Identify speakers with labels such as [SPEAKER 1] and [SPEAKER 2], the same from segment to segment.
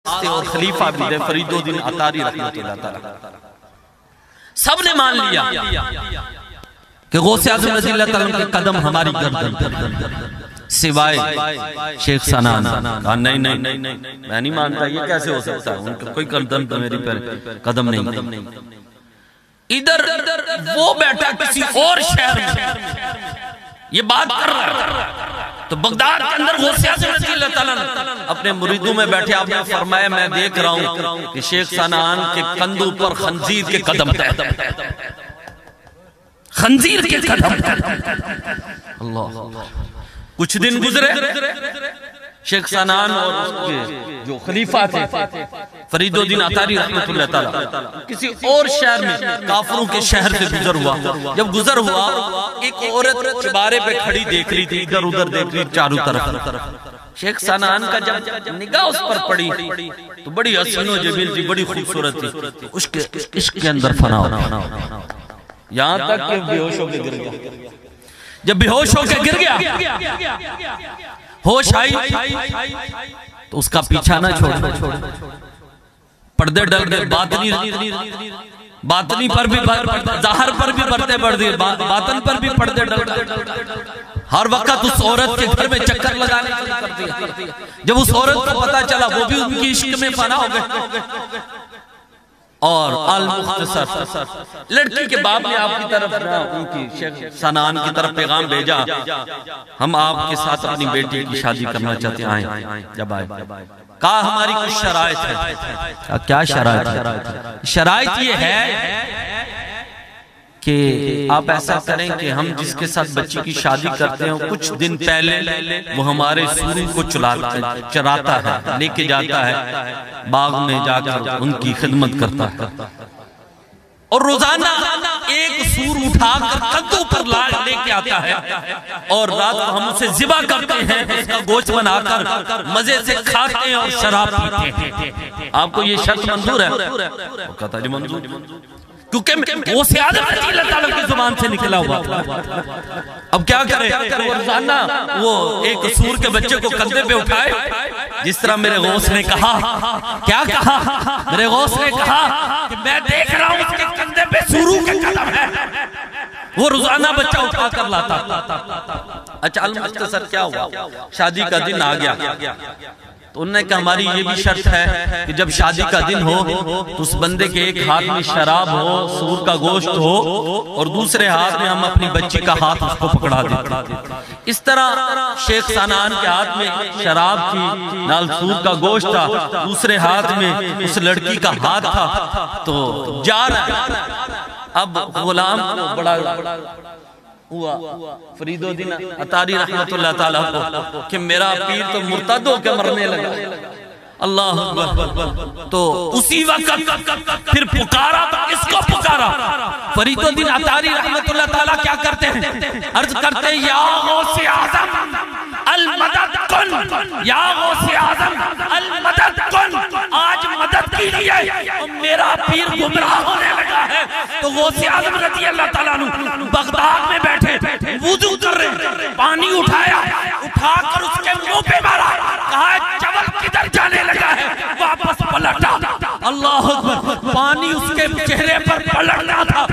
[SPEAKER 1] اور خلیفہ بھی دے فرید الدین عطاری رحمۃ اللہ تعالی سب نے مان لیا کہ غوث اعظم رضی اللہ تعالیٰ کے قدم ہماری گردن سوائے شیخ سنان نہیں میں نہیں مانتا یہ کیسے ہو سکتا ہے ان کا کوئی قدم تو میری پر قدم نہیں ادھر وہ بیٹھا کسی اور شہر میں یہ بات کر رہا ہے تو بغداد کے اندر غوث اعظم رضی اللہ تعالیٰ اپنے مریدوں میں بیٹھے آپ نے فرمایا میں دیکھ رہا ہوں کہ شیخ سنان کے کندھوں پر خنزیر کے قدم خنزیر کے قدم اللہ کچھ دن گزرے شیخ سنان اور اس کے جو خلیفہ تھے فرید الدین عطاری رحمۃ اللہ تعالی کسی اور شہر میں کافروں کے شہر سے گزر ہوا جب گزر ہوا ایک عورت چبارے پہ کھڑی دیکھ رہی تھی ادھر ادھر دیکھ رہی چاروں طرف شیخ سنان کا جب نگاہ اس پر پڑی تو بڑی حسین و جمیل تھی بڑی خوبصورت تھی عشق کے اندر فنا ہو یہاں تک کہ بے ہوش ہو کے گر گیا جب بے ہوش ہو کے گر گیا ہوش آئی تو اس کا پیچھا نہ چھوڑ پردے ڈل گئے باطنی پر بھی ظاہر پر بھی پردے بڑھ دیے باطن پر بھی پردے ڈل گئے ہر وقت اس عورت کے گھر میں چکر لگانے کر دیا جب اس عورت کو پتا چلا وہ بھی ان کی عشق میں فنا ہو گئے اور المختصر لڑکی کے باپ نے آپ کی طرف ان کی شیخ سنان کی طرف پیغام بھیجا ہم آپ کے ساتھ اپنی بیٹی کی شادی کرنا چاہتے ہیں جب آئے کہا ہماری کچھ شرائط ہے کیا شرائط ہے شرائط یہ ہے کہ آپ ایسا کریں کہ ہم جس کے ساتھ بچی کی شادی کرتے ہیں کچھ دن پہلے وہ ہمارے سور کو چراتا ہے لے کے جاتا ہے باغ میں جا کر ان کی خدمت کرتا ہے اور روزانہ ایک سور اٹھا کر کندھوں پر لے کے آتا ہے اور رات کو ہم اسے ذبح کرتے ہیں اس کا گوشت بنا کر مزے سے کھاتے ہیں اور شراب پیتے ہیں آپ کو یہ شرط منظور ہے وہ کہتا ہے جی منظور کیونکہ وہ سیادت اللہ تعالیٰ کی زبان سے نکلا ہوا تھا اب کیا کرے وہ روزانہ وہ ایک سور کے بچے کو کندھے پہ اٹھائے جس طرح میرے غوث نے کہا کیا کہا میرے غوث نے کہا کہ میں دیکھ رہا ہوں اس کے کندھے پہ سوروں کے قدم ہے وہ روزانہ بچہ اٹھا کر لاتا اچھا المختصر کیا ہوا شادی کا دن آ گیا تو انہوں نے کہا ہماری یہ بھی شرط ہے کہ جب شادی کا دن ہو تو اس بندے کے ایک ہاتھ میں شراب ہو سور کا گوشت ہو اور دوسرے ہاتھ میں ہم اپنی بچی کا ہاتھ اس کو پکڑا دیں اس طرح شیخ سنان کے ہاتھ میں شراب تھی نال سور کا گوشت تھا دوسرے ہاتھ میں اس لڑکی کا ہاتھ تھا تو جا رہا ہے اب غلام بڑا ہوا فرید الدین عطاری رحمت اللہ تعالیٰ کو کہ میرا پیر تو مرتد ہو کے مرنے لگا اللہ اکبر تو اسی وقت پھر پکارا تو اس کو پکارا فرید الدین عطاری رحمت اللہ تعالیٰ کیا کرتے ہیں عرض کرتے ہیں یا غوث اعظم المدد کن یا غوث اعظم المدد کن آج مدد کی لیے میرا پیر گمراہ ہونے لگا ہے تو غوث اعظم رضی اللہ تعالیٰ بغداد میں بیٹھے وضو کر رہے پانی اٹھایا اٹھا کر اس کے منہ پہ مارا کہا جبل کدھر جانے لگا ہے واپس پلٹا اللہ اکبر پانی اس کے چہرے پر پلٹنا تھا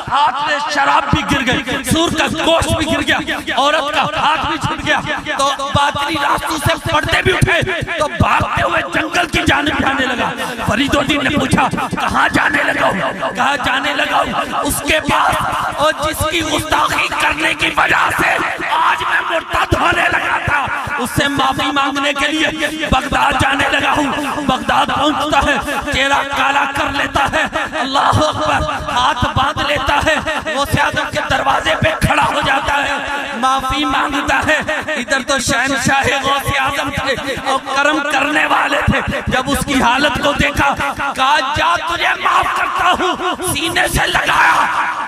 [SPEAKER 1] ہاتھ میں شراب بھی گر گئی سور کا گوشت بھی گر گیا عورت کا ہاتھ بھی چھٹ گیا تو باطنی راستوں سے پردے بھی اٹھے تو بھاگتے ہوئے جنگل کی جانب جانے لگا فرید الدین نے پوچھا کہاں جانے لگا کہاں جانے لگا اس کے پاس اور جس کی گستاخی کرنے کی وجہ سے آج میں مرتد ہونے لگا تھا اس سے معافی مانگنے کے لیے بغداد جانے لگا ہوں بغداد پہنچتا ہے چہرہ کالا کر لیتا ہے اللہ اکبر ہاتھ باندھ لیتا ہے وہ سیادت کے دروازے پہ کھڑا ہو جاتا ہے معافی مانگتا ہے ادھر تو شہنشاہ غوث اعظم تھے اور کرم کرنے والے تھے جب اس کی حالت کو دیکھا کہا جا تجھے معاف کرتا ہوں سینے سے لگایا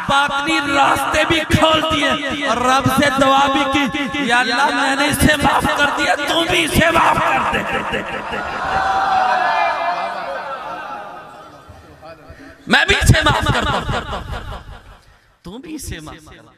[SPEAKER 1] باطنی راستے بھی کھول دیے اور رب سے دعا بھی کی یا اللہ میں نے اسے معاف کر دیا تم بھی اسے معاف کر دے میں بھی اسے معاف کرتا ہوں تم بھی اسے معاف کر